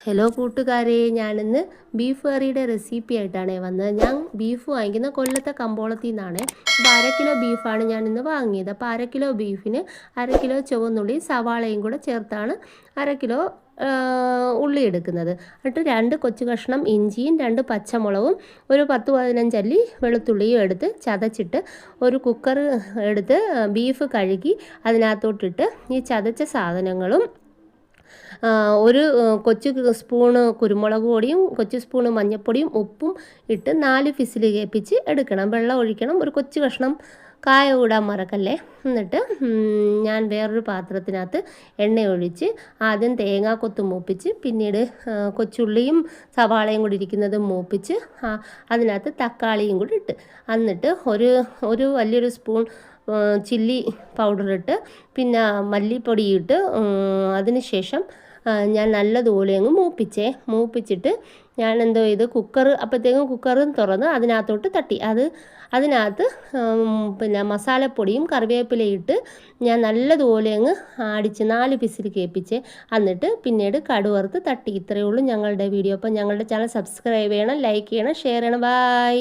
Hello കൂട്ടുകാരെ, ഞാനിന്ന് beef കറിയുടെ റെസിപ്പി ആയിട്ടാണ് വന്നത്. ഞാൻ ബീഫ് വാങ്ങിക്കുന്ന കൊല്ലത്തെ കമ്പോളത്തിൽ നിന്നാണ്. അപ്പോൾ 1/2 കിലോ ബീഫാണ് ഞാനിന്ന് വാങ്ങിയത്. അപ്പോൾ 1/2 കിലോ ബീഫിന് 1/2 കിലോ ചുവന്നുള്ളി സവാളയും കൂടെ ചേർത്താണ് 1/2 കിലോ ഉള്ളി എടുക്കുന്നത്. എന്നിട്ട് 2 കൊച്ചു കഷ്ണം ഇഞ്ചിയും 2 പച്ചമുളകും ഒരു 10-15 അല്ലി വെളുത്തുള്ളിയും എടുത്ത് ചതച്ചിട്ട് ഒരു കുക്കർ എടുത്ത് ബീഫ് കഴുകി അതിനകത്തോട്ടിട്ട് ഈ ചതച്ച സാധനങ്ങളും ഒരു കൊച്ചു സ്പൂണ് കുരുമുളക് പൊടിയും കൊച്ചു സ്പൂണ് മഞ്ഞൾപ്പൊടിയും ഉപ്പും ഇട്ട് 4 വിസിൽ കേൾപ്പിച്ച് എടുക്കണം. വെള്ളം ഒഴിക്കണം. ഒരു കൊച്ചു കഷ്ണം കായ ഇടാൻ മറക്കല്ലേ. എന്നിട്ട് ഞാൻ വേറൊരു പാത്രത്തിനകത്ത് എണ്ണ ഒഴിച്ച് ആദ്യം തേങ്ങാക്കൊത്ത് മൂപ്പിച്ച് പിന്നീട് കൊച്ചുള്ളിയും സവാളയും കൂടി ഇരിക്കുന്നത് മൂപ്പിച്ച് അതിനകത്ത് തക്കാളിയും കൂടി ഇട്ട് എന്നിട്ട് ഒരു വലിയൊരു സ്പൂൺ ചില്ലി പൗഡർ ഇട്ട് പിന്നെ മല്ലിപ്പൊടി ഇട്ട് അതിന് ശേഷം ഞാൻ നല്ലതുപോലെ അങ്ങ് മൂപ്പിച്ചിട്ട് ഞാൻ എന്തോ ചെയ്ത് അപ്പോഴത്തേക്കും കുക്കറും തുറന്ന് അതിനകത്തോട്ട് തട്ടി അതിനകത്ത് പിന്നെ മസാലപ്പൊടിയും കറിവേപ്പിലയും ഇട്ട് ഞാൻ നല്ലതുപോലെ അങ്ങ് അടിച്ച് 4 വിസിൽ കേൾപ്പിച്ച് എന്നിട്ട് പിന്നീട് കടുവറുത്ത് തട്ടി. ഇത്രയേ ഉള്ളൂ ഞങ്ങളുടെ വീഡിയോ. അപ്പോൾ ഞങ്ങളുടെ ചാനൽ സബ്സ്ക്രൈബ് ചെയ്യണം, ലൈക്ക് ചെയ്യണം, ഷെയർ ചെയ്യണം. ബൈ.